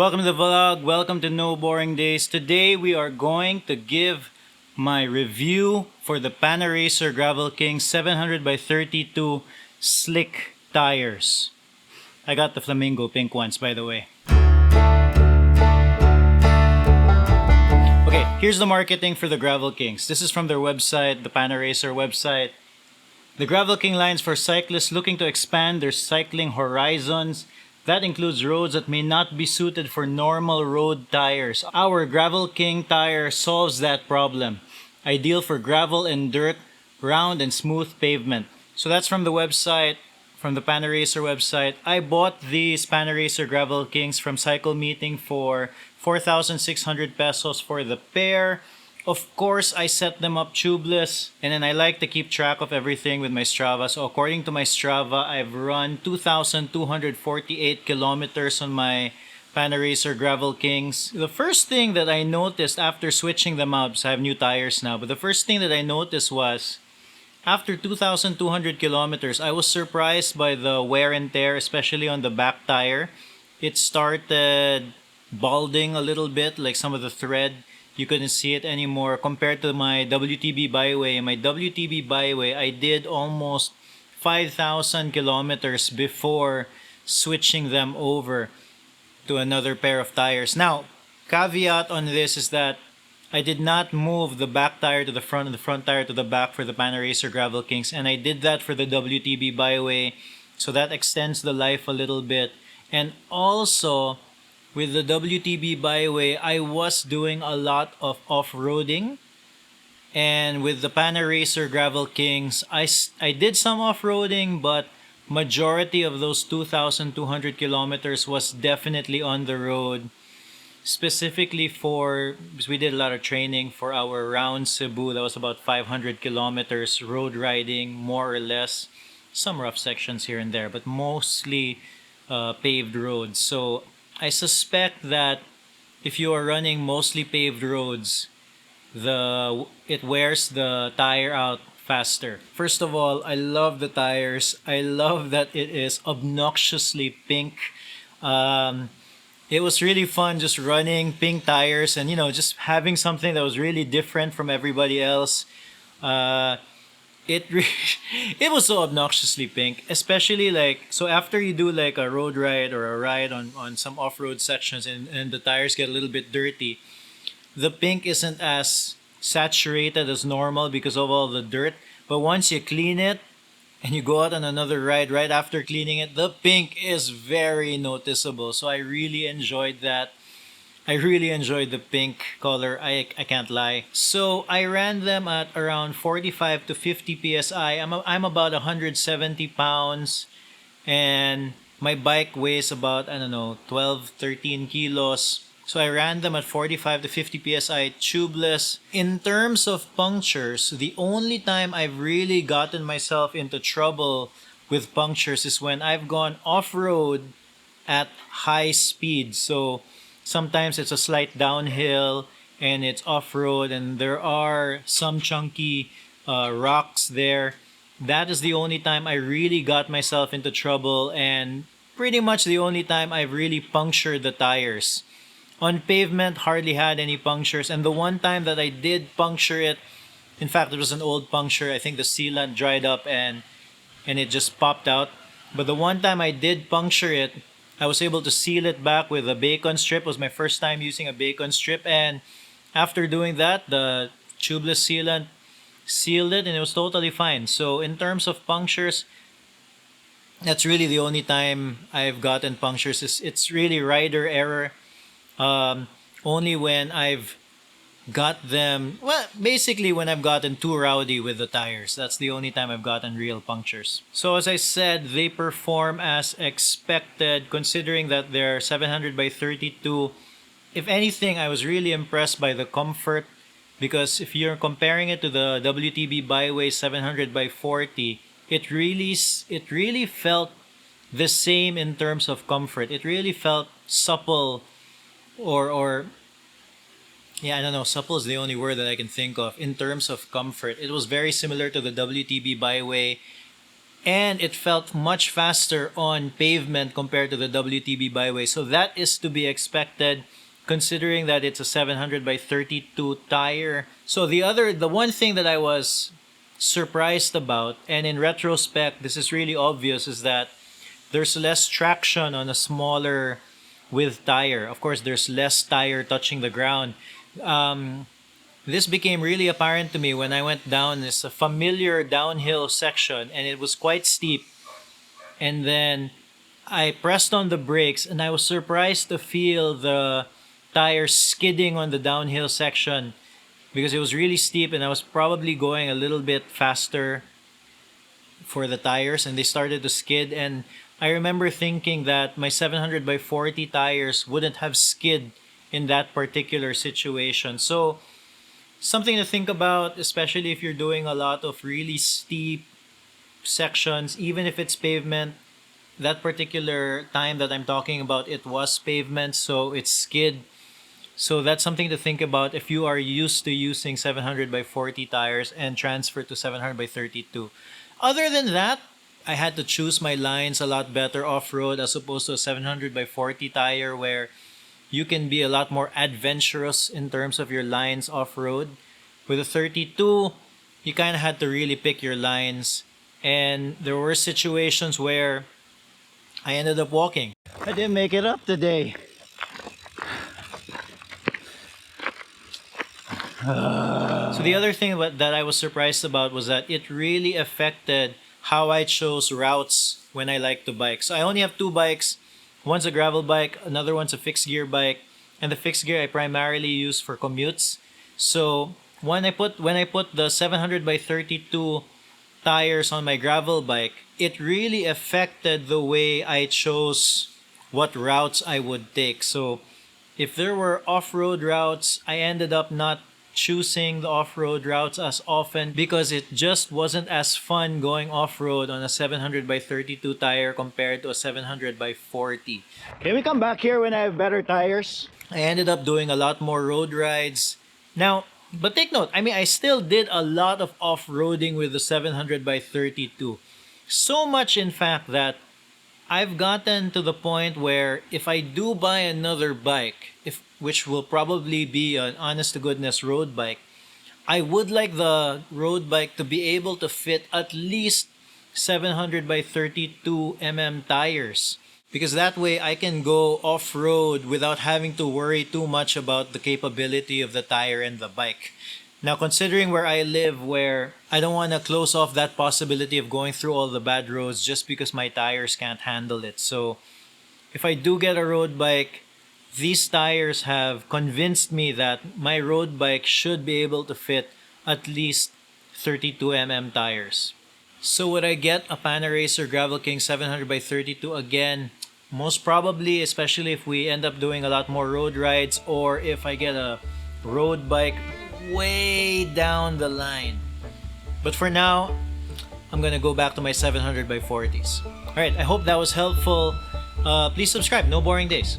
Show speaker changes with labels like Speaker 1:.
Speaker 1: Welcome to the vlog, welcome to No Boring Days. Today we are going to give my review for the Panaracer Gravel King 700 by 32 slick tires. I got the flamingo pink ones, by the way. Okay, here's the marketing for the Gravel Kings. This is from their website, the Panaracer website. The Gravel King lines for cyclists looking to expand their cycling horizons. That includes roads that may not be suited for normal road tires. Our Gravel King tire solves that problem. Ideal for gravel and dirt, round and smooth pavement. So that's from the website, from the Panaracer website. I bought these Panaracer Gravel Kings from Cycle Meeting for 4,600 pesos for the pair. Of course, I set them up tubeless, and then I like to keep track of everything with my Strava. So according to my Strava, I've run 2,248 kilometers on my Panaracer Gravel Kings. The first thing that I noticed after switching them out, because I have new tires now, but the first thing that I noticed was, after 2,200 kilometers, I was surprised by the wear and tear, especially on the back tire. It started balding a little bit, like some of the thread. You couldn't see it anymore compared to my WTB Byway. My WTB Byway, I did almost 5,000 kilometers before switching them over to another pair of tires. Now, caveat on this is that I did not move the back tire to the front and the front tire to the back for the Panaracer Gravel Kings, and I did that for the WTB Byway, so that extends the life a little bit. And also, with the WTB Byway, I was doing a lot of off-roading. And with the Panaracer Gravel Kings, I did some off-roading, but majority of those 2,200 kilometers was definitely on the road. Specifically because we did a lot of training for our round Cebu. That was about 500 kilometers road riding, more or less. Some rough sections here and there, but mostly paved roads. So I suspect that if you are running mostly paved roads, it wears the tire out faster. First of all, I love the tires. I love that it is obnoxiously pink. It was really fun just running pink tires and, just having something that was really different from everybody else. It was so obnoxiously pink, especially so after you do like a road ride or a ride on some off-road sections and the tires get a little bit dirty, the pink isn't as saturated as normal because of all the dirt. But once you clean it and you go out on another ride right after cleaning it, the pink is very noticeable. So I really enjoyed that. I really enjoyed the pink color, I can't lie. So I ran them at around 45 to 50 psi. I'm about 170 pounds and my bike weighs about, 12, 13 kilos. So I ran them at 45 to 50 psi tubeless. In terms of punctures, the only time I've really gotten myself into trouble with punctures is when I've gone off-road at high speed. So sometimes it's a slight downhill and it's off-road and there are some chunky rocks there. That is the only time I really got myself into trouble and pretty much the only time I've really punctured the tires. On pavement, hardly had any punctures, and the one time that I did puncture it, in fact it was an old puncture, I think the sealant dried up and it just popped out. But the one time I did puncture it, I was able to seal it back with a bacon strip. It was my first time using a bacon strip, and after doing that, the tubeless sealant sealed it and it was totally fine. So in terms of punctures, that's really the only time I've gotten punctures. It's really rider error. Only when I've got them, basically when I've gotten too rowdy with the tires. That's the only time I've gotten real punctures. So as I said, they perform as expected considering that they're 700 by 32. If anything, I was really impressed by the comfort because if you're comparing it to the WTB Byway 700 by 40, it really felt the same in terms of comfort. It really felt supple or yeah, I don't know. Supple is the only word that I can think of in terms of comfort. It was very similar to the WTB Byway and it felt much faster on pavement compared to the WTB byway. So that is to be expected considering that it's a 700 by 32 tire. So the one thing that I was surprised about, and in retrospect this is really obvious, is that there's less traction on a smaller width tire. Of course, there's less tire touching the ground. This became really apparent to me when I went down this familiar downhill section, and it was quite steep. And then I pressed on the brakes, and I was surprised to feel the tires skidding on the downhill section because it was really steep, and I was probably going a little bit faster for the tires, and they started to skid. And I remember thinking that my 700 by 40 tires wouldn't have skid in that particular situation. So something to think about, especially if you're doing a lot of really steep sections, even if it's pavement. That particular time that I'm talking about, it was pavement, so it's skid. So that's something to think about if you are used to using 700 by 40 tires and transfer to 700 by 32. Other than that, I had to choose my lines a lot better off-road as opposed to a 700 by 40 tire where you can be a lot more adventurous in terms of your lines off-road. With a 32, you kind of had to really pick your lines, and there were situations where I ended up walking. I didn't make it up today. So the other thing that I was surprised about was that it really affected how I chose routes when I like to bike. So I only have two bikes. One's a gravel bike, another one's a fixed gear bike, and the fixed gear I primarily use for commutes. So when I put the 700 by 32 tires on my gravel bike, it really affected the way I chose what routes I would take. So if there were off-road routes, I ended up not choosing the off-road routes as often because it just wasn't as fun going off-road on a 700 by 32 tire compared to a 700 by 40. Can we come back here when I have better tires? I ended up doing a lot more road rides. Now, but take note, I still did a lot of off-roading with the 700 by 32. So much, in fact, that I've gotten to the point where if I do buy another bike, which will probably be an honest-to-goodness road bike, I would like the road bike to be able to fit at least 700 by 32 tires. Because that way I can go off-road without having to worry too much about the capability of the tire and the bike. Now, considering where I live, where I don't want to close off that possibility of going through all the bad roads just because my tires can't handle it. So if I do get a road bike, these tires have convinced me that my road bike should be able to fit at least 32 tires. So would I get a Panaracer Gravel King 700 by 32 again? Most probably, especially if we end up doing a lot more road rides, or if I get a road bike way down the line. But for now, I'm gonna go back to my 700 by 40s. Alright, I hope that was helpful. Please subscribe. No boring days.